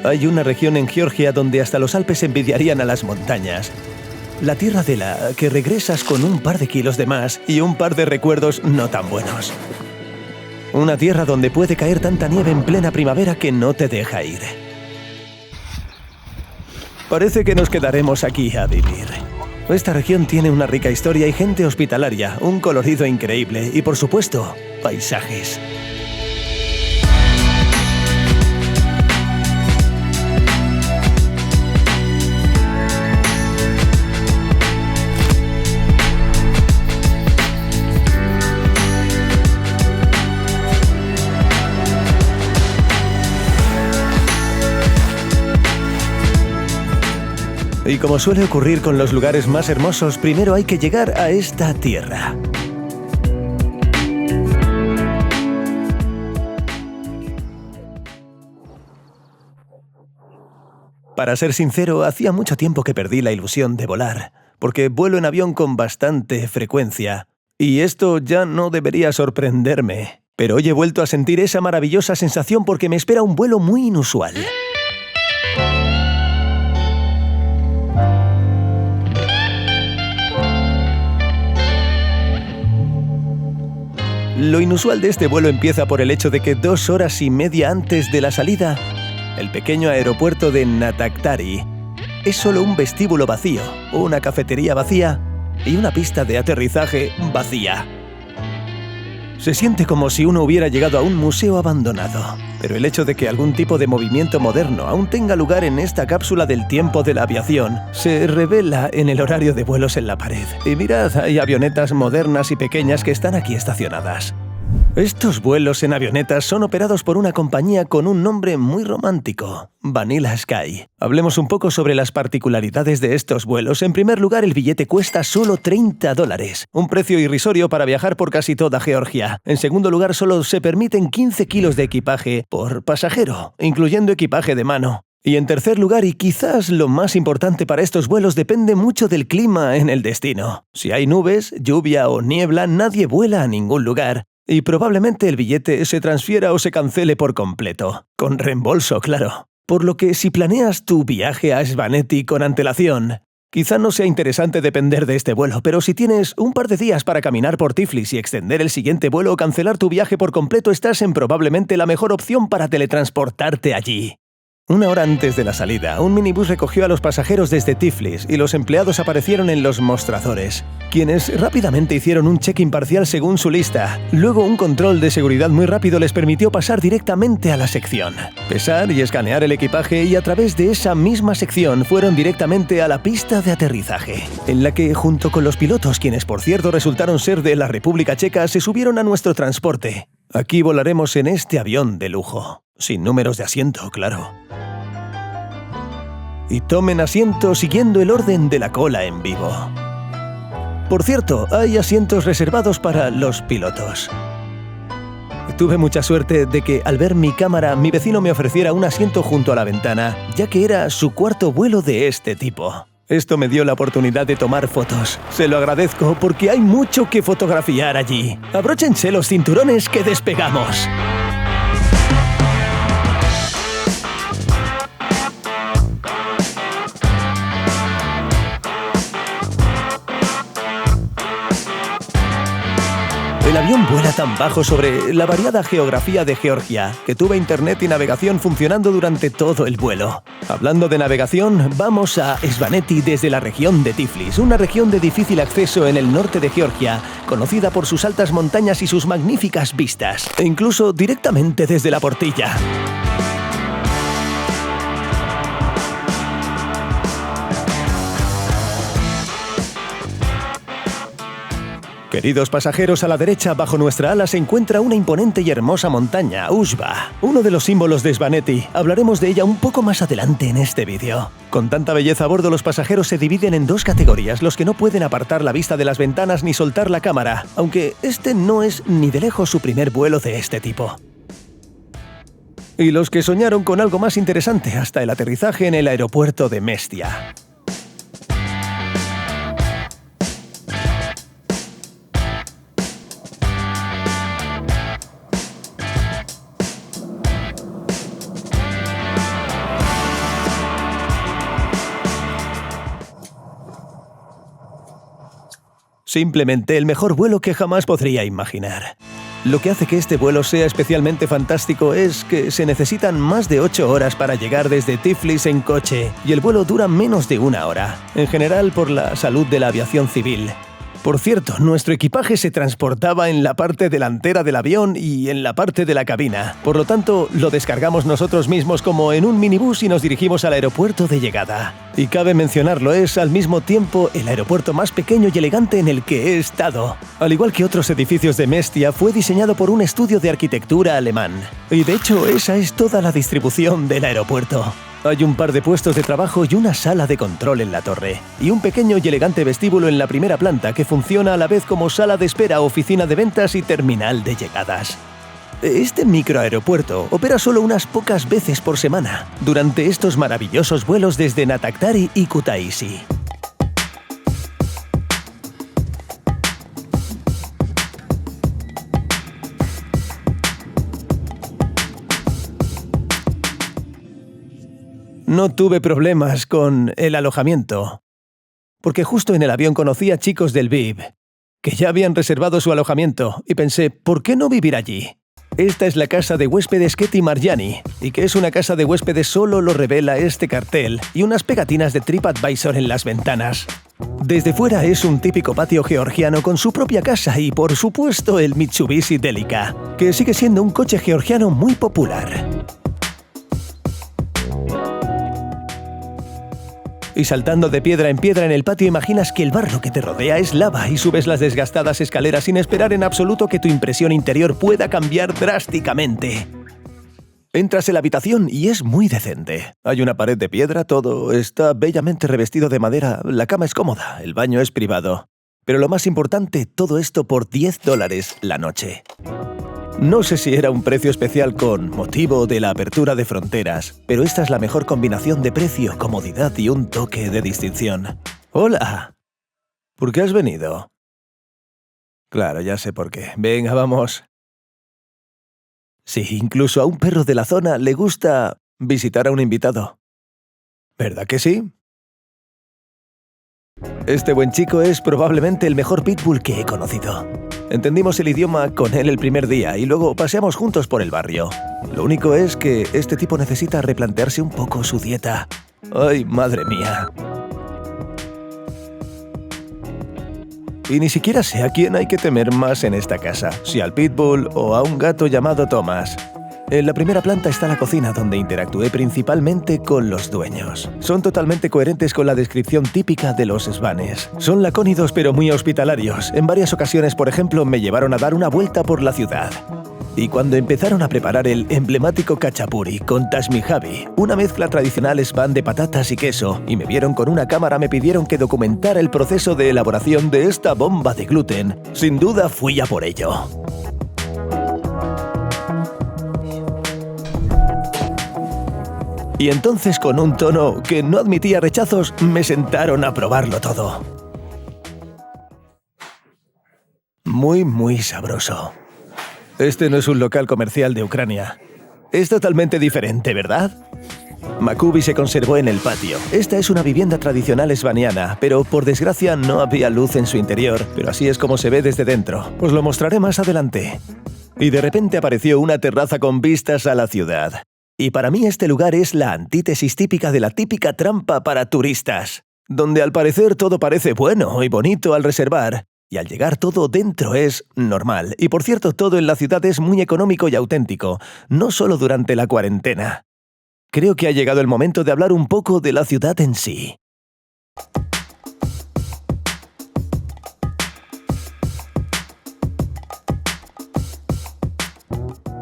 Hay una región en Georgia donde hasta los Alpes envidiarían a las montañas. La tierra de la que regresas con un par de kilos de más y un par de recuerdos no tan buenos. Una tierra donde puede caer tanta nieve en plena primavera que no te deja ir. Parece que nos quedaremos aquí a vivir. Esta región tiene una rica historia y gente hospitalaria, un colorido increíble y, por supuesto, paisajes. Y como suele ocurrir con los lugares más hermosos, primero hay que llegar a esta tierra. Para ser sincero, hacía mucho tiempo que perdí la ilusión de volar, porque vuelo en avión con bastante frecuencia. Y esto ya no debería sorprenderme. Pero hoy he vuelto a sentir esa maravillosa sensación porque me espera un vuelo muy inusual. Lo inusual de este vuelo empieza por el hecho de que 2 horas y media antes de la salida, el pequeño aeropuerto de Nataktari es solo un vestíbulo vacío, una cafetería vacía y una pista de aterrizaje vacía. Se siente como si uno hubiera llegado a un museo abandonado, pero el hecho de que algún tipo de movimiento moderno aún tenga lugar en esta cápsula del tiempo de la aviación se revela en el horario de vuelos en la pared. Y mirad, hay avionetas modernas y pequeñas que están aquí estacionadas. Estos vuelos en avionetas son operados por una compañía con un nombre muy romántico, Vanilla Sky. Hablemos un poco sobre las particularidades de estos vuelos. En primer lugar, el billete cuesta solo $30, un precio irrisorio para viajar por casi toda Georgia. En segundo lugar, solo se permiten 15 kilos de equipaje por pasajero, incluyendo equipaje de mano. Y en tercer lugar, y quizás lo más importante para estos vuelos, depende mucho del clima en el destino. Si hay nubes, lluvia o niebla, nadie vuela a ningún lugar. Y probablemente el billete se transfiera o se cancele por completo. Con reembolso, claro. Por lo que si planeas tu viaje a Svaneti con antelación, quizá no sea interesante depender de este vuelo, pero si tienes un par de días para caminar por Tiflis y extender el siguiente vuelo o cancelar tu viaje por completo, estás en probablemente la mejor opción para teletransportarte allí. 1 hora antes de la salida, un minibús recogió a los pasajeros desde Tiflis y los empleados aparecieron en los mostradores, quienes rápidamente hicieron un check imparcial según su lista. Luego, un control de seguridad muy rápido les permitió pasar directamente a la sección, pesar y escanear el equipaje, y a través de esa misma sección fueron directamente a la pista de aterrizaje, en la que, junto con los pilotos, quienes por cierto resultaron ser de la República Checa, se subieron a nuestro transporte. Aquí volaremos en este avión de lujo, sin números de asiento, claro. Y tomen asiento siguiendo el orden de la cola en vivo. Por cierto, hay asientos reservados para los pilotos. Tuve mucha suerte de que, al ver mi cámara, mi vecino me ofreciera un asiento junto a la ventana, ya que era su 4º vuelo de este tipo. Esto me dio la oportunidad de tomar fotos. Se lo agradezco porque hay mucho que fotografiar allí. Abróchense los cinturones que despegamos. El avión vuela tan bajo sobre la variada geografía de Georgia que tuve internet y navegación funcionando durante todo el vuelo. Hablando de navegación, vamos a Svaneti desde la región de Tiflis, una región de difícil acceso en el norte de Georgia, conocida por sus altas montañas y sus magníficas vistas, e incluso directamente desde la Portilla. Queridos pasajeros, a la derecha, bajo nuestra ala, se encuentra una imponente y hermosa montaña, Ushba, uno de los símbolos de Svaneti. Hablaremos de ella un poco más adelante en este vídeo. Con tanta belleza a bordo, los pasajeros se dividen en 2 categorías: los que no pueden apartar la vista de las ventanas ni soltar la cámara, aunque este no es ni de lejos su primer vuelo de este tipo. Y los que soñaron con algo más interesante hasta el aterrizaje en el aeropuerto de Mestia. Simplemente el mejor vuelo que jamás podría imaginar. Lo que hace que este vuelo sea especialmente fantástico es que se necesitan más de 8 horas para llegar desde Tiflis en coche y el vuelo dura menos de 1 hora, en general por la salud de la aviación civil. Por cierto, nuestro equipaje se transportaba en la parte delantera del avión y en la parte de la cabina. Por lo tanto, lo descargamos nosotros mismos como en un minibús y nos dirigimos al aeropuerto de llegada. Y cabe mencionarlo, es al mismo tiempo el aeropuerto más pequeño y elegante en el que he estado. Al igual que otros edificios de Mestia, fue diseñado por un estudio de arquitectura alemán. Y de hecho, esa es toda la distribución del aeropuerto. Hay un par de puestos de trabajo y una sala de control en la torre, y un pequeño y elegante vestíbulo en la primera planta que funciona a la vez como sala de espera, oficina de ventas y terminal de llegadas. Este microaeropuerto opera solo unas pocas veces por semana, durante estos maravillosos vuelos desde Nataktari y Kutaisi. No tuve problemas con el alojamiento, porque justo en el avión conocí a chicos del VIP, que ya habían reservado su alojamiento, y pensé, ¿por qué no vivir allí? Esta es la casa de huéspedes Ketty Marjani, y que es una casa de huéspedes solo lo revela este cartel y unas pegatinas de TripAdvisor en las ventanas. Desde fuera es un típico patio georgiano con su propia casa y, por supuesto, el Mitsubishi Delica, que sigue siendo un coche georgiano muy popular. Y saltando de piedra en el patio imaginas que el barro que te rodea es lava y subes las desgastadas escaleras sin esperar en absoluto que tu impresión interior pueda cambiar drásticamente. Entras en la habitación y es muy decente. Hay una pared de piedra, todo está bellamente revestido de madera, la cama es cómoda, el baño es privado. Pero lo más importante, todo esto por $10 la noche. No sé si era un precio especial con motivo de la apertura de fronteras, pero esta es la mejor combinación de precio, comodidad y un toque de distinción. ¡Hola! ¿Por qué has venido? Claro, ya sé por qué. Venga, vamos. Sí, incluso a un perro de la zona le gusta visitar a un invitado. ¿Verdad que sí? Este buen chico es probablemente el mejor pitbull que he conocido. Entendimos el idioma con él el primer día y luego paseamos juntos por el barrio. Lo único es que este tipo necesita replantearse un poco su dieta. ¡Ay, madre mía! Y ni siquiera sé a quién hay que temer más en esta casa, si al pitbull o a un gato llamado Thomas. En la primera planta está la cocina, donde interactué principalmente con los dueños. Son totalmente coherentes con la descripción típica de los svanes. Son lacónidos pero muy hospitalarios. En varias ocasiones, por ejemplo, me llevaron a dar una vuelta por la ciudad. Y cuando empezaron a preparar el emblemático cachapuri con tashmijabi, una mezcla tradicional svan de patatas y queso, y me vieron con una cámara, me pidieron que documentara el proceso de elaboración de esta bomba de gluten. Sin duda fui a por ello. Y entonces, con un tono que no admitía rechazos, me sentaron a probarlo todo. Muy sabroso. Este no es un local comercial de Ucrania. Es totalmente diferente, ¿verdad? Makubi se conservó en el patio. Esta es una vivienda tradicional svaniana, pero por desgracia no había luz en su interior, pero así es como se ve desde dentro. Os lo mostraré más adelante. Y de repente apareció una terraza con vistas a la ciudad. Y para mí este lugar es la antítesis típica de la típica trampa para turistas, donde al parecer todo parece bueno y bonito al reservar, y al llegar todo dentro es normal. Y por cierto, todo en la ciudad es muy económico y auténtico, no solo durante la cuarentena. Creo que ha llegado el momento de hablar un poco de la ciudad en sí.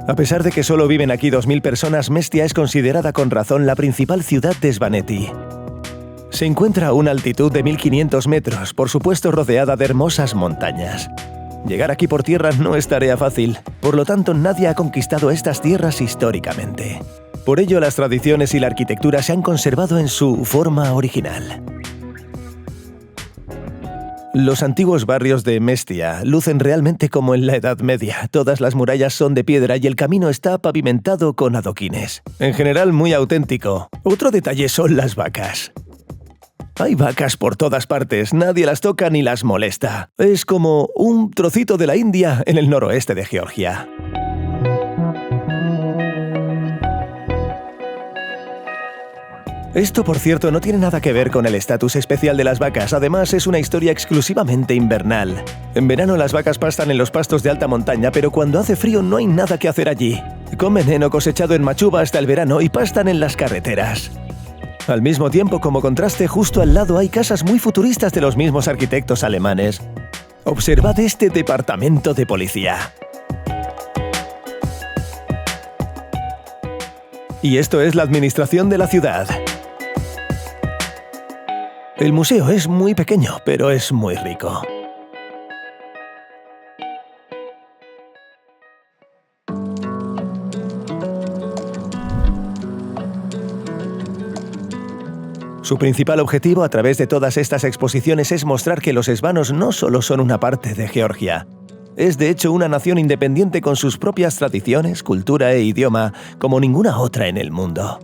A pesar de que solo viven aquí 2.000 personas, Mestia es considerada con razón la principal ciudad de Svaneti. Se encuentra a una altitud de 1.500 metros, por supuesto rodeada de hermosas montañas. Llegar aquí por tierra no es tarea fácil, por lo tanto nadie ha conquistado estas tierras históricamente. Por ello las tradiciones y la arquitectura se han conservado en su forma original. Los antiguos barrios de Mestia lucen realmente como en la Edad Media. Todas las murallas son de piedra y el camino está pavimentado con adoquines. En general muy auténtico. Otro detalle son las vacas. Hay vacas por todas partes, nadie las toca ni las molesta. Es como un trocito de la India en el noroeste de Georgia. Esto, por cierto, no tiene nada que ver con el estatus especial de las vacas, además es una historia exclusivamente invernal. En verano las vacas pastan en los pastos de alta montaña, pero cuando hace frío no hay nada que hacer allí. Comen heno cosechado en Machuba hasta el verano y pastan en las carreteras. Al mismo tiempo, como contraste, justo al lado hay casas muy futuristas de los mismos arquitectos alemanes. Observad este departamento de policía. Y esto es la administración de la ciudad. El museo es muy pequeño, pero es muy rico. Su principal objetivo a través de todas estas exposiciones es mostrar que los esvanos no solo son una parte de Georgia. Es de hecho una nación independiente con sus propias tradiciones, cultura e idioma, como ninguna otra en el mundo.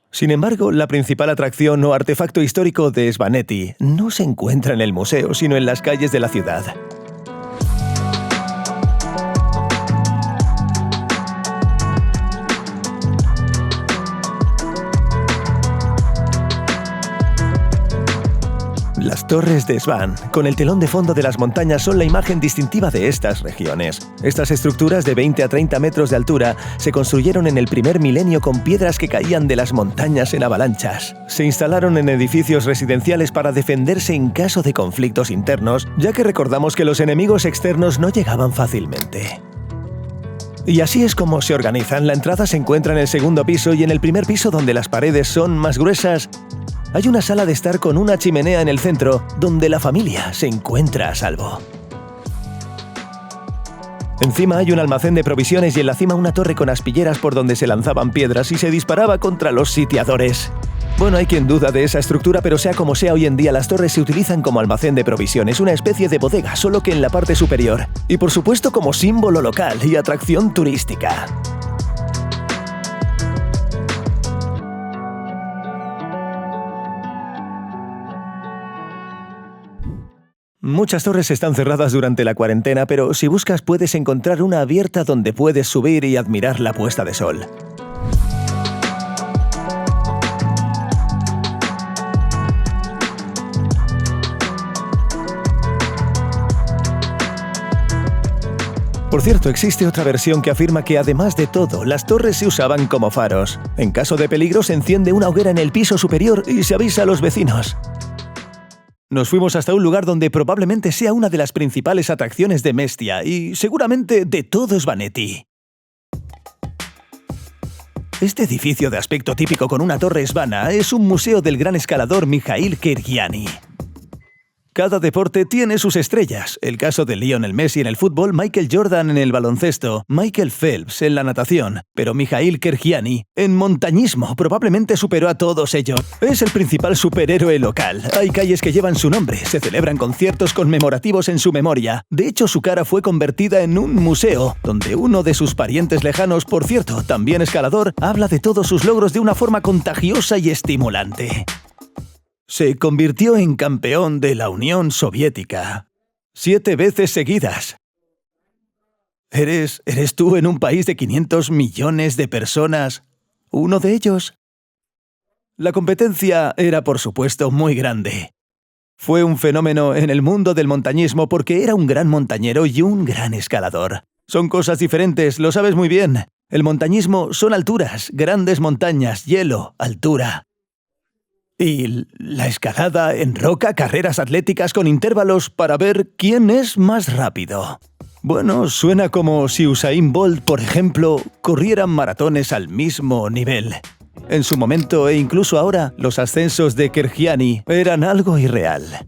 Sin embargo, la principal atracción o artefacto histórico de Svaneti no se encuentra en el museo, sino en las calles de la ciudad. Las torres de Svan, con el telón de fondo de las montañas, son la imagen distintiva de estas regiones. Estas estructuras de 20 a 30 metros de altura se construyeron en el primer milenio con piedras que caían de las montañas en avalanchas. Se instalaron en edificios residenciales para defenderse en caso de conflictos internos, ya que recordamos que los enemigos externos no llegaban fácilmente. Y así es como se organizan. La entrada se encuentra en el segundo piso y en el primer piso, donde las paredes son más gruesas, hay una sala de estar con una chimenea en el centro, donde la familia se encuentra a salvo. Encima hay un almacén de provisiones y en la cima una torre con aspilleras por donde se lanzaban piedras y se disparaba contra los sitiadores. Bueno, hay quien duda de esa estructura, pero sea como sea, hoy en día las torres se utilizan como almacén de provisiones, una especie de bodega, solo que en la parte superior. Y por supuesto como símbolo local y atracción turística. Muchas torres están cerradas durante la cuarentena, pero si buscas puedes encontrar una abierta donde puedes subir y admirar la puesta de sol. Por cierto, existe otra versión que afirma que, además de todo, las torres se usaban como faros. En caso de peligro, se enciende una hoguera en el piso superior y se avisa a los vecinos. Nos fuimos hasta un lugar donde probablemente sea una de las principales atracciones de Mestia y seguramente de todo Svaneti. Este edificio de aspecto típico con una torre svana es un museo del gran escalador Mikhail Kirgiani. Cada deporte tiene sus estrellas. El caso de Lionel Messi en el fútbol, Michael Jordan en el baloncesto, Michael Phelps en la natación, pero Mikhail Kirgiani en montañismo probablemente superó a todos ellos. Es el principal superhéroe local. Hay calles que llevan su nombre, se celebran conciertos conmemorativos en su memoria. De hecho, su cara fue convertida en un museo, donde uno de sus parientes lejanos, por cierto, también escalador, habla de todos sus logros de una forma contagiosa y estimulante. Se convirtió en campeón de la Unión Soviética 7 veces seguidas. ¿Eres tú en un país de 500 millones de personas uno de ellos? La competencia era, por supuesto, muy grande. Fue un fenómeno en el mundo del montañismo porque era un gran montañero y un gran escalador. Son cosas diferentes, lo sabes muy bien. El montañismo son alturas, grandes montañas, hielo, altura. Y la escalada en roca, carreras atléticas con intervalos para ver quién es más rápido. Bueno, suena como si Usain Bolt, por ejemplo, corrieran maratones al mismo nivel. En su momento e incluso ahora, los ascensos de Kirgiani eran algo irreal.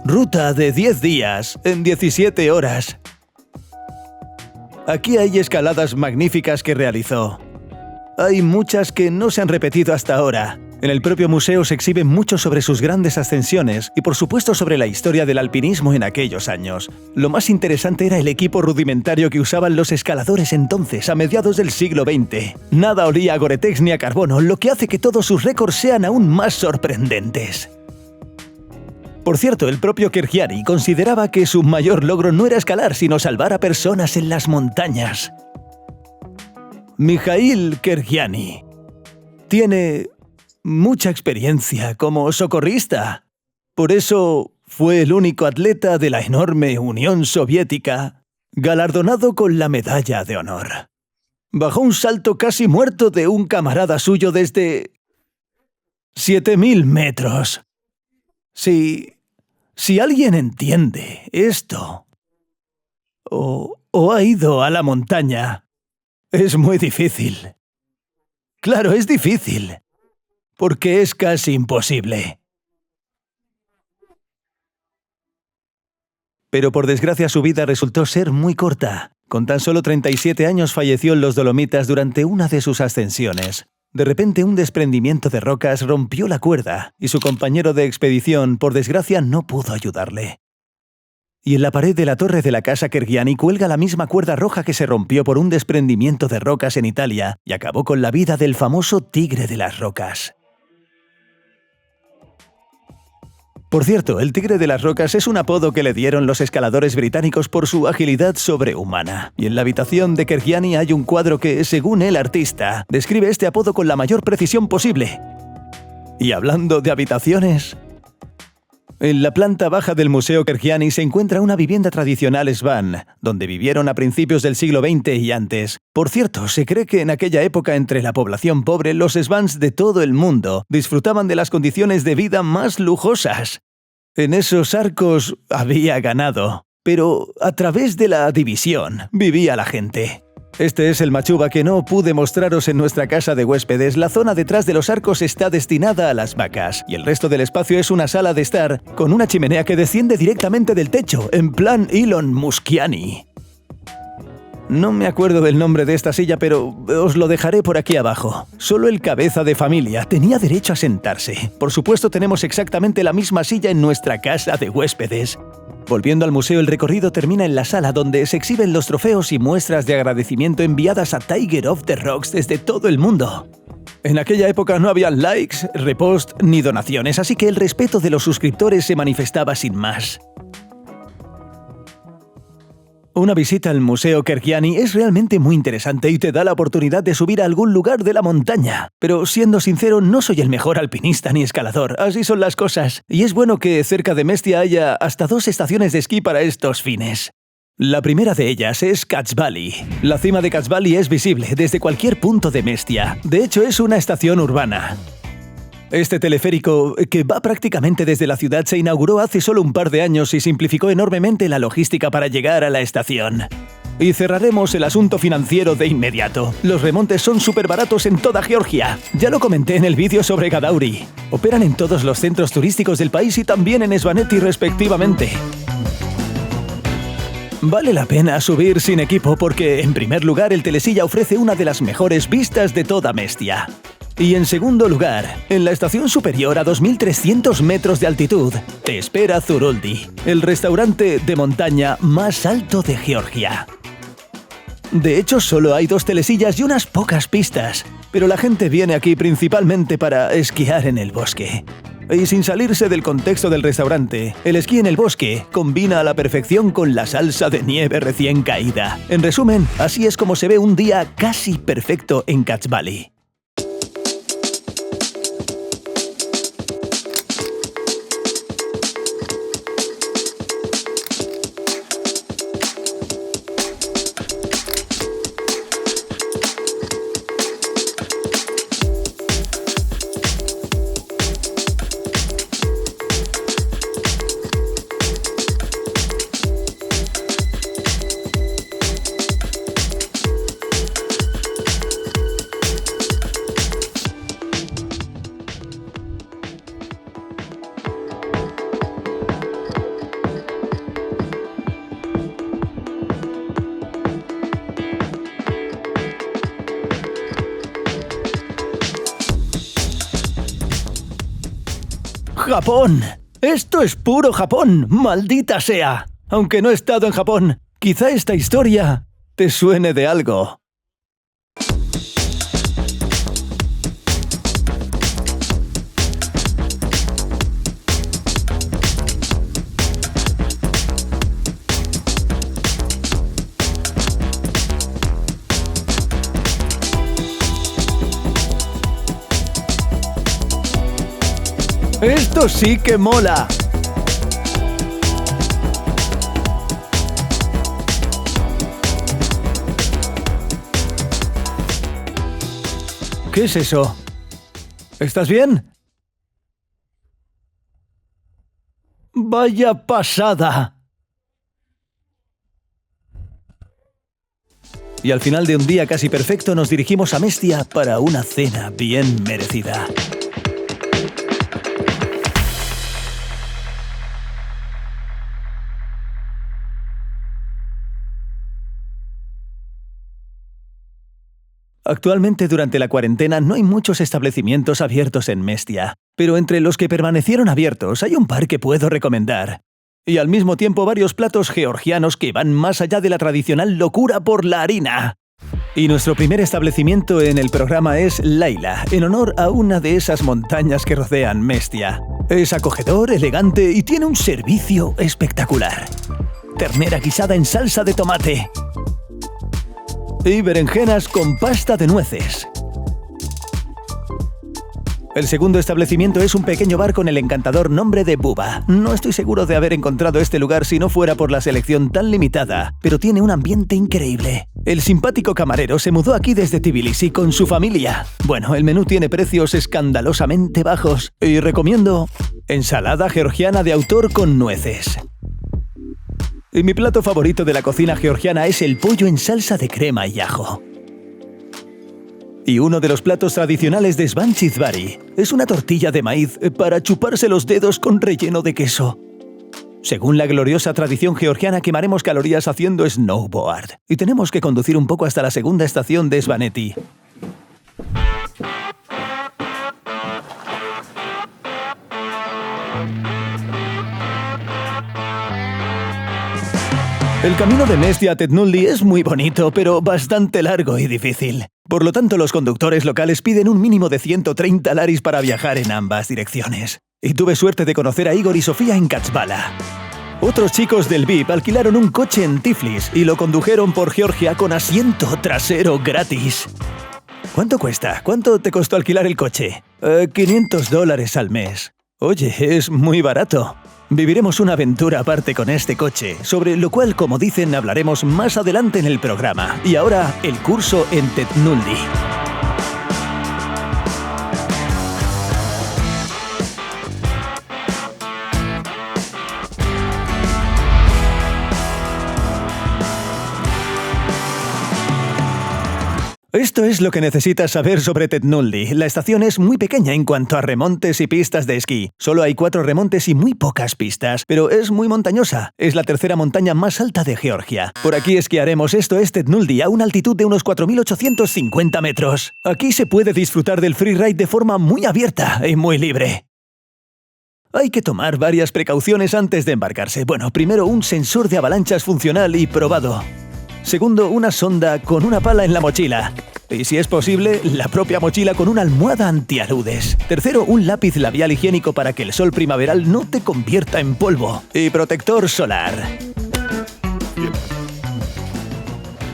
Ruta de 10 días en 17 horas. Aquí hay escaladas magníficas que realizó. Hay muchas que no se han repetido hasta ahora. En el propio museo se exhibe mucho sobre sus grandes ascensiones y por supuesto sobre la historia del alpinismo en aquellos años. Lo más interesante era el equipo rudimentario que usaban los escaladores entonces, a mediados del siglo XX. Nada olía a Gore-Tex ni a carbono, lo que hace que todos sus récords sean aún más sorprendentes. Por cierto, el propio Kerjiani consideraba que su mayor logro no era escalar, sino salvar a personas en las montañas. Mikhail Kerjiani tiene mucha experiencia como socorrista. Por eso fue el único atleta de la enorme Unión Soviética galardonado con la Medalla de Honor. Bajó un salto casi muerto de un camarada suyo desde 7.000 metros. Si alguien entiende esto o ha ido a la montaña, es muy difícil. Claro, es difícil, porque es casi imposible. Pero por desgracia su vida resultó ser muy corta. Con tan solo 37 años falleció en los Dolomitas durante una de sus ascensiones. De repente un desprendimiento de rocas rompió la cuerda y su compañero de expedición, por desgracia, no pudo ayudarle. Y en la pared de la torre de la casa Kerjiani cuelga la misma cuerda roja que se rompió por un desprendimiento de rocas en Italia y acabó con la vida del famoso Tigre de las Rocas. Por cierto, el Tigre de las Rocas es un apodo que le dieron los escaladores británicos por su agilidad sobrehumana. Y en la habitación de Kerjiani hay un cuadro que, según el artista, describe este apodo con la mayor precisión posible. Y hablando de habitaciones, en la planta baja del Museo Kerjiani se encuentra una vivienda tradicional Svan, donde vivieron a principios del siglo XX y antes. Por cierto, se cree que en aquella época entre la población pobre, los Svans de todo el mundo disfrutaban de las condiciones de vida más lujosas. En esos arcos había ganado, pero a través de la división vivía la gente. Este es el machuba que no pude mostraros en nuestra casa de huéspedes. La zona detrás de los arcos está destinada a las vacas y el resto del espacio es una sala de estar con una chimenea que desciende directamente del techo, en plan Elon Muskiani. No me acuerdo del nombre de esta silla, pero os lo dejaré por aquí abajo. Solo el cabeza de familia tenía derecho a sentarse. Por supuesto, tenemos exactamente la misma silla en nuestra casa de huéspedes. Volviendo al museo, el recorrido termina en la sala donde se exhiben los trofeos y muestras de agradecimiento enviadas a Tiger of the Rocks desde todo el mundo. En aquella época no había likes, repost ni donaciones, así que el respeto de los suscriptores se manifestaba sin más. Una visita al Museo Kerjiani es realmente muy interesante y te da la oportunidad de subir a algún lugar de la montaña. Pero siendo sincero, no soy el mejor alpinista ni escalador, así son las cosas. Y es bueno que cerca de Mestia haya hasta 2 estaciones de esquí para estos fines. La primera de ellas es Kats Valley. La cima de Kats Valley es visible desde cualquier punto de Mestia. De hecho, es una estación urbana. Este teleférico, que va prácticamente desde la ciudad, se inauguró hace solo un par de años y simplificó enormemente la logística para llegar a la estación. Y cerraremos el asunto financiero de inmediato. Los remontes son súper baratos en toda Georgia. Ya lo comenté en el vídeo sobre Gadauri. Operan en todos los centros turísticos del país y también en Svaneti respectivamente. Vale la pena subir sin equipo porque, en primer lugar, el telesilla ofrece una de las mejores vistas de toda Mestia. Y en segundo lugar, en la estación superior a 2.300 metros de altitud, te espera Zuruldi, el restaurante de montaña más alto de Georgia. De hecho, solo hay 2 telesillas y unas pocas pistas, pero la gente viene aquí principalmente para esquiar en el bosque. Y sin salirse del contexto del restaurante, el esquí en el bosque combina a la perfección con la salsa de nieve recién caída. En resumen, así es como se ve un día casi perfecto en Kats Valley. ¡Japón! ¡Esto es puro Japón! ¡Maldita sea! Aunque no he estado en Japón, quizá esta historia te suene de algo. ¡Esto sí que mola! ¿Qué es eso? ¿Estás bien? ¡Vaya pasada! Y al final de un día casi perfecto nos dirigimos a Mestia para una cena bien merecida. Actualmente, durante la cuarentena, no hay muchos establecimientos abiertos en Mestia, pero entre los que permanecieron abiertos hay un par que puedo recomendar. Y al mismo tiempo varios platos georgianos que van más allá de la tradicional locura por la harina. Y nuestro primer establecimiento en el programa es Laila, en honor a una de esas montañas que rodean Mestia. Es acogedor, elegante y tiene un servicio espectacular. Ternera guisada en salsa de tomate. Y berenjenas con pasta de nueces. El segundo establecimiento es un pequeño bar con el encantador nombre de Buba. No estoy seguro de haber encontrado este lugar si no fuera por la selección tan limitada, pero tiene un ambiente increíble. El simpático camarero se mudó aquí desde Tbilisi con su familia. Bueno, el menú tiene precios escandalosamente bajos y recomiendo ensalada georgiana de autor con nueces. Y mi plato favorito de la cocina georgiana es el pollo en salsa de crema y ajo. Y uno de los platos tradicionales de Svanchizvari es una tortilla de maíz para chuparse los dedos con relleno de queso. Según la gloriosa tradición georgiana, quemaremos calorías haciendo snowboard. Y tenemos que conducir un poco hasta la segunda estación de Svaneti. El camino de Mestia a Tetnulli es muy bonito, pero bastante largo y difícil. Por lo tanto, los conductores locales piden un mínimo de 130 laris para viajar en ambas direcciones. Y tuve suerte de conocer a Igor y Sofía en Kachbala. Otros chicos del VIP alquilaron un coche en Tiflis y lo condujeron por Georgia con asiento trasero gratis. ¿Cuánto cuesta? ¿Cuánto te costó alquilar el coche? $500 al mes. Oye, es muy barato. Viviremos una aventura aparte con este coche, sobre lo cual, como dicen, hablaremos más adelante en el programa. Y ahora, el curso en Tetnulli. Esto es lo que necesitas saber sobre Tetnulli. La estación es muy pequeña en cuanto a remontes y pistas de esquí. Solo hay 4 remontes y muy pocas pistas, pero es muy montañosa. Es la tercera montaña más alta de Georgia. Por aquí esquiaremos. Esto es Tetnulli, a una altitud de unos 4.850 metros. Aquí se puede disfrutar del freeride de forma muy abierta y muy libre. Hay que tomar varias precauciones antes de embarcarse. Bueno, primero un sensor de avalanchas funcional y probado. Segundo, una sonda con una pala en la mochila. Y si es posible, la propia mochila con una almohada antialudes. Tercero, un lápiz labial higiénico para que el sol primaveral no te convierta en polvo. Y protector solar.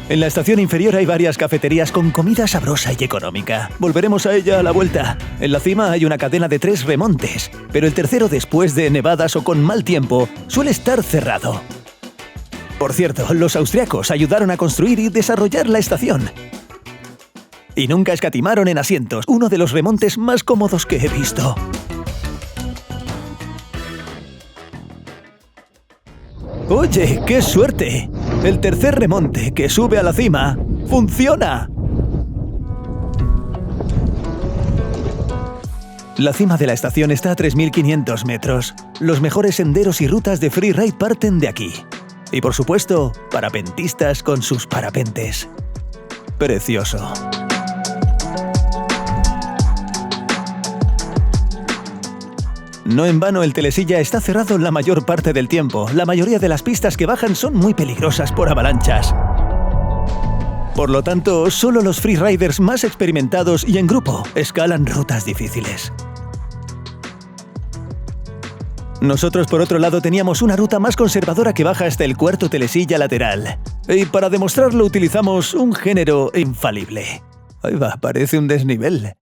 En la estación inferior hay varias cafeterías con comida sabrosa y económica. Volveremos a ella a la vuelta. En la cima hay una cadena de 3 remontes, pero el tercero, después de nevadas o con mal tiempo, suele estar cerrado. Por cierto, los austriacos ayudaron a construir y desarrollar la estación. Y nunca escatimaron en asientos, uno de los remontes más cómodos que he visto. ¡Oye, qué suerte! El tercer remonte que sube a la cima ¡funciona! La cima de la estación está a 3.500 metros. Los mejores senderos y rutas de freeride parten de aquí. Y por supuesto, parapentistas con sus parapentes. Precioso. No en vano el telesilla está cerrado la mayor parte del tiempo. La mayoría de las pistas que bajan son muy peligrosas por avalanchas. Por lo tanto, solo los freeriders más experimentados y en grupo escalan rutas difíciles. Nosotros, por otro lado, teníamos una ruta más conservadora que baja hasta el cuarto telesilla lateral. Y para demostrarlo utilizamos un género infalible. Ahí va, parece un desnivel.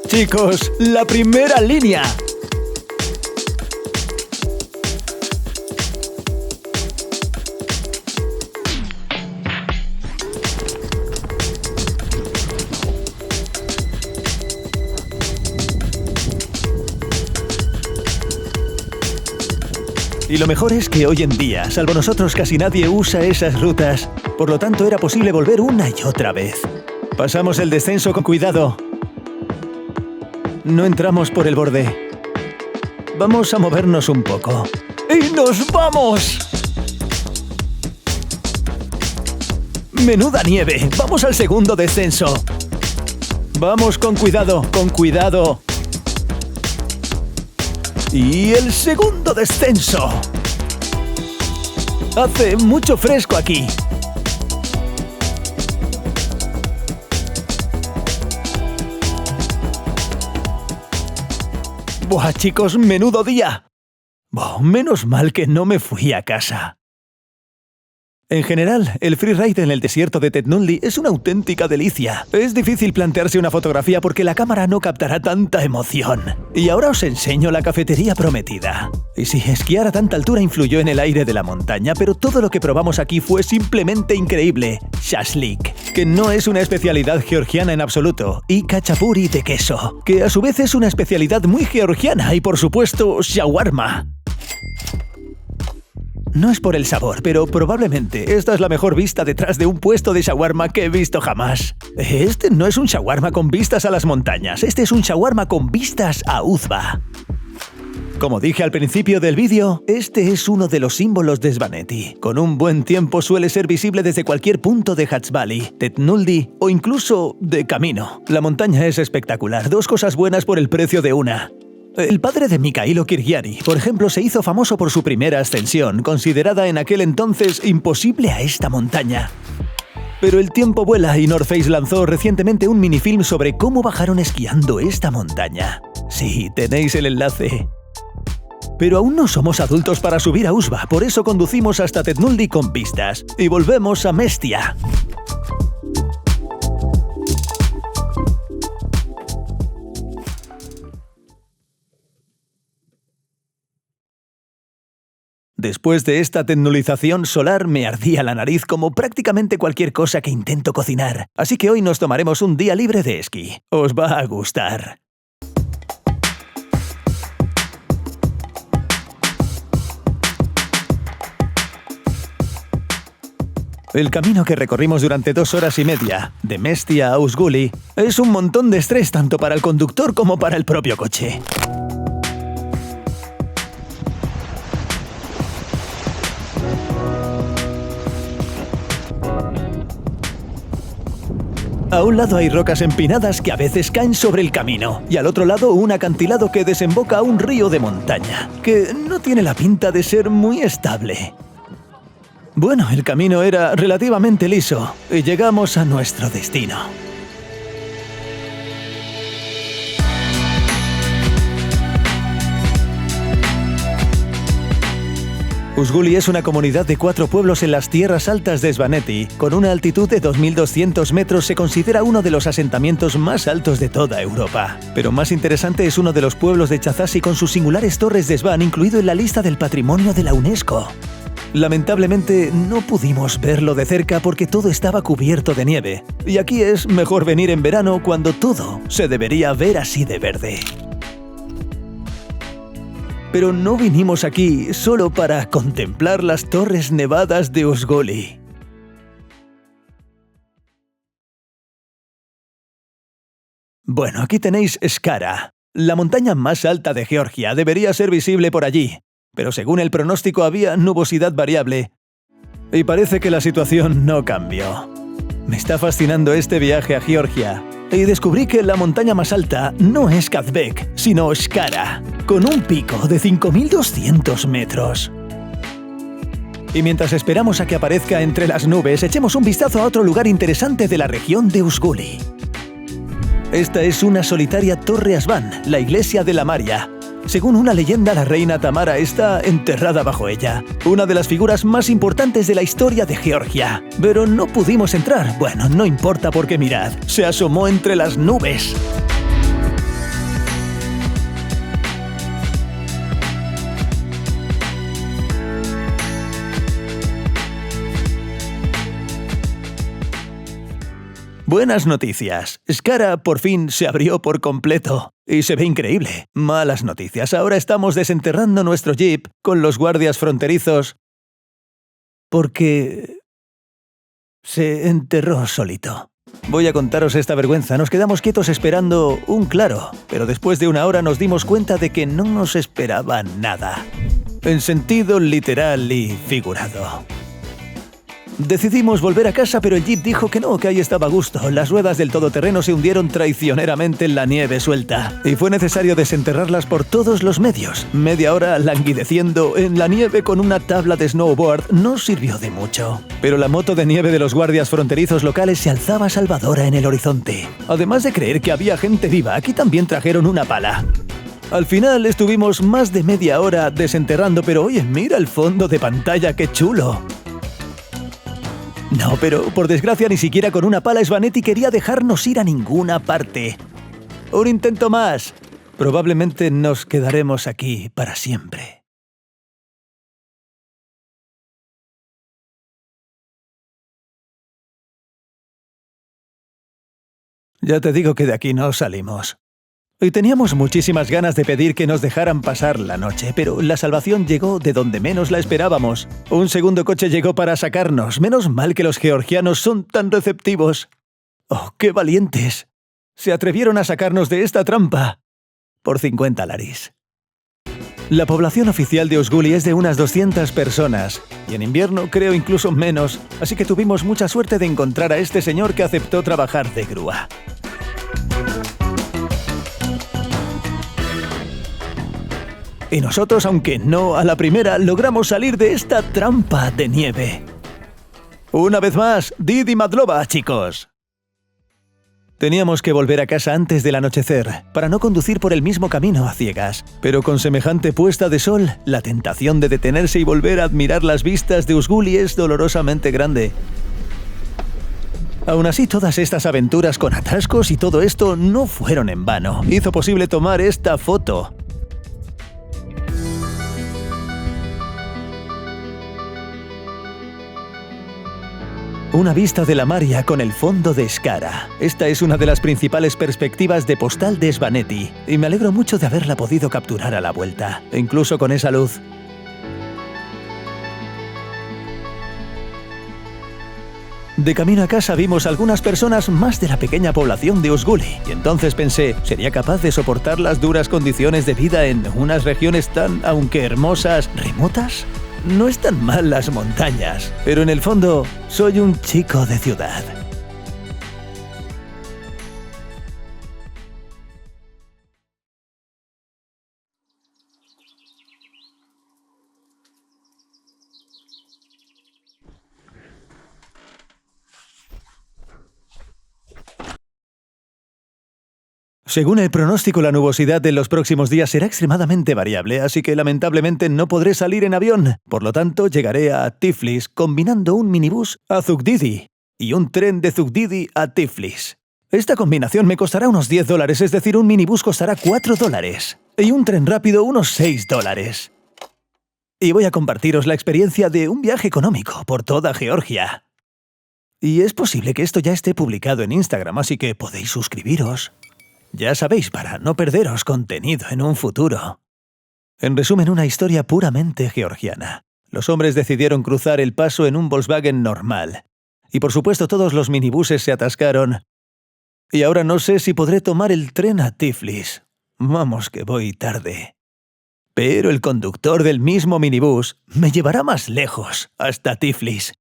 Chicos, la primera línea. Y lo mejor es que hoy en día, salvo nosotros, casi nadie usa esas rutas. Por lo tanto, era posible volver una y otra vez. Pasamos el descenso con cuidado. No entramos por el borde. Vamos a movernos un poco. ¡Y nos vamos! ¡Menuda nieve! ¡Vamos al segundo descenso! Vamos con cuidado, con cuidado. ¡Y el segundo descenso! Hace mucho fresco aquí. ¡Buah, chicos! ¡Menudo día! Buah, menos mal que no me fui a casa. En general, el freeride en el desierto de Ted Nulli es una auténtica delicia. Es difícil plantearse una fotografía porque la cámara no captará tanta emoción. Y ahora os enseño la cafetería prometida. Y sí, esquiar a tanta altura influyó en el aire de la montaña, pero todo lo que probamos aquí fue simplemente increíble. Shashlik, que no es una especialidad georgiana en absoluto, y khachapuri de queso, que a su vez es una especialidad muy georgiana, y por supuesto, shawarma. No es por el sabor, pero probablemente esta es la mejor vista detrás de un puesto de shawarma que he visto jamás. Este no es un shawarma con vistas a las montañas, este es un shawarma con vistas a Uzba. Como dije al principio del vídeo, este es uno de los símbolos de Svaneti. Con un buen tiempo suele ser visible desde cualquier punto de Hats Valley, Ted Nulli o incluso de camino. La montaña es espectacular, dos cosas buenas por el precio de una. El padre de Mikhailo Kirgiani, por ejemplo, se hizo famoso por su primera ascensión, considerada en aquel entonces imposible a esta montaña. Pero el tiempo vuela y North Face lanzó recientemente un minifilm sobre cómo bajaron esquiando esta montaña. Sí, tenéis el enlace. Pero aún no somos adultos para subir a Uzba, por eso conducimos hasta Ted Nulli con vistas. Y volvemos a Mestia. Después de esta tecnulización solar me ardía la nariz como prácticamente cualquier cosa que intento cocinar. Así que hoy nos tomaremos un día libre de esquí. Os va a gustar. El camino que recorrimos durante 2 horas y media, de Mestia a Uzguli, es un montón de estrés tanto para el conductor como para el propio coche. A un lado hay rocas empinadas que a veces caen sobre el camino, y al otro lado un acantilado que desemboca a un río de montaña, que no tiene la pinta de ser muy estable. Bueno, el camino era relativamente liso, y llegamos a nuestro destino. Uzguli es una comunidad de 4 pueblos en las tierras altas de Svaneti. Con una altitud de 2.200 metros se considera uno de los asentamientos más altos de toda Europa. Pero más interesante es uno de los pueblos de Chazasi con sus singulares torres de Svan, incluido en la lista del patrimonio de la UNESCO. Lamentablemente no pudimos verlo de cerca porque todo estaba cubierto de nieve. Y aquí es mejor venir en verano cuando todo se debería ver así de verde. Pero no vinimos aquí solo para contemplar las torres nevadas de Uzguli. Bueno, aquí tenéis Skara. La montaña más alta de Georgia debería ser visible por allí, pero según el pronóstico había nubosidad variable. Y parece que la situación no cambió. Me está fascinando este viaje a Georgia. Y descubrí que la montaña más alta no es Kazbek, sino Skara, con un pico de 5.200 metros. Y mientras esperamos a que aparezca entre las nubes, echemos un vistazo a otro lugar interesante de la región de Uzguli. Esta es una solitaria Torre Asvan, la iglesia de la Maria. Según una leyenda, la reina Tamara está enterrada bajo ella, una de las figuras más importantes de la historia de Georgia. Pero no pudimos entrar. Bueno, no importa porque mirad, se asomó entre las nubes. Buenas noticias. Skara por fin se abrió por completo. Y se ve increíble. Malas noticias. Ahora estamos desenterrando nuestro jeep con los guardias fronterizos porque se enterró solito. Voy a contaros esta vergüenza. Nos quedamos quietos esperando un claro, pero después de una hora nos dimos cuenta de que no nos esperaba nada. En sentido literal y figurado. Decidimos volver a casa, pero el jeep dijo que no, que ahí estaba a gusto. Las ruedas del todoterreno se hundieron traicioneramente en la nieve suelta y fue necesario desenterrarlas por todos los medios. Media hora languideciendo en la nieve con una tabla de snowboard no sirvió de mucho. Pero la moto de nieve de los guardias fronterizos locales se alzaba salvadora en el horizonte. Además de creer que había gente viva, aquí también trajeron una pala. Al final estuvimos más de media hora desenterrando, pero oye, mira el fondo de pantalla, qué chulo. No, pero por desgracia ni siquiera con una pala Svanetti quería dejarnos ir a ninguna parte. Un intento más. Probablemente nos quedaremos aquí para siempre. Ya te digo que de aquí no salimos. Y teníamos muchísimas ganas de pedir que nos dejaran pasar la noche, pero la salvación llegó de donde menos la esperábamos. Un segundo coche llegó para sacarnos. Menos mal que los georgianos son tan receptivos. ¡Oh, qué valientes! Se atrevieron a sacarnos de esta trampa. Por 50 laris. La población oficial de Uzguli es de unas 200 personas, y en invierno creo incluso menos, así que tuvimos mucha suerte de encontrar a este señor que aceptó trabajar de grúa. Y nosotros, aunque no a la primera, logramos salir de esta trampa de nieve. Una vez más, Didi Madlova, chicos. Teníamos que volver a casa antes del anochecer, para no conducir por el mismo camino a ciegas. Pero con semejante puesta de sol, la tentación de detenerse y volver a admirar las vistas de Uzguli es dolorosamente grande. Aún así, todas estas aventuras con atascos y todo esto no fueron en vano. Hizo posible tomar esta foto. Una vista de la Maria con el fondo de Skara. Esta es una de las principales perspectivas de postal de Svanetti, y me alegro mucho de haberla podido capturar a la vuelta, incluso con esa luz. De camino a casa vimos algunas personas más de la pequeña población de Uzguli, y entonces pensé, ¿sería capaz de soportar las duras condiciones de vida en unas regiones tan, aunque hermosas, remotas? No están mal las montañas, pero en el fondo soy un chico de ciudad. Según el pronóstico, la nubosidad de los próximos días será extremadamente variable, así que lamentablemente no podré salir en avión. Por lo tanto, llegaré a Tiflis combinando un minibús a Zugdidi y un tren de Zugdidi a Tiflis. Esta combinación me costará unos $10, es decir, un minibús costará $4 y un tren rápido unos $6. Y voy a compartiros la experiencia de un viaje económico por toda Georgia. Y es posible que esto ya esté publicado en Instagram, así que podéis suscribiros. Ya sabéis, para no perderos contenido en un futuro. En resumen, una historia puramente georgiana. Los hombres decidieron cruzar el paso en un Volkswagen normal. Y por supuesto todos los minibuses se atascaron. Y ahora no sé si podré tomar el tren a Tiflis. Vamos que voy tarde. Pero el conductor del mismo minibús me llevará más lejos, hasta Tiflis.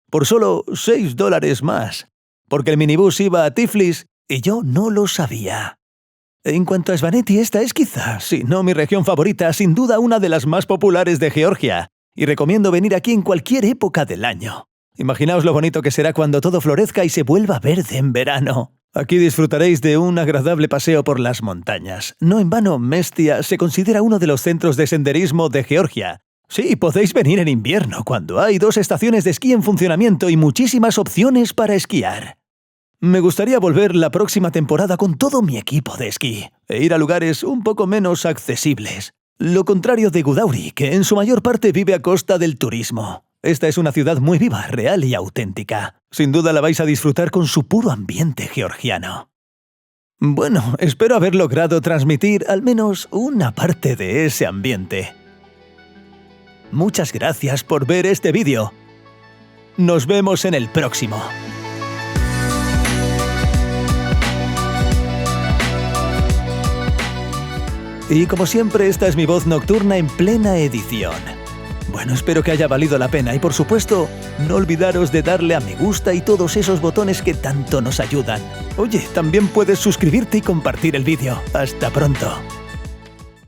Por solo $6 más, porque el minibús iba a Tiflis y yo no lo sabía. En cuanto a Svaneti, esta es quizá, si no mi región favorita, sin duda una de las más populares de Georgia, y recomiendo venir aquí en cualquier época del año. Imaginaos lo bonito que será cuando todo florezca y se vuelva verde en verano. Aquí disfrutaréis de un agradable paseo por las montañas. No en vano, Mestia se considera uno de los centros de senderismo de Georgia. Sí, podéis venir en invierno, cuando hay 2 estaciones de esquí en funcionamiento y muchísimas opciones para esquiar. Me gustaría volver la próxima temporada con todo mi equipo de esquí e ir a lugares un poco menos accesibles. Lo contrario de Gudauri, que en su mayor parte vive a costa del turismo. Esta es una ciudad muy viva, real y auténtica. Sin duda la vais a disfrutar con su puro ambiente georgiano. Bueno, espero haber logrado transmitir al menos una parte de ese ambiente. Muchas gracias por ver este vídeo. Nos vemos en el próximo. Y como siempre, esta es mi voz nocturna en plena edición. Bueno, espero que haya valido la pena y por supuesto, no olvidaros de darle a me gusta y todos esos botones que tanto nos ayudan. Oye, también puedes suscribirte y compartir el vídeo. ¡Hasta pronto!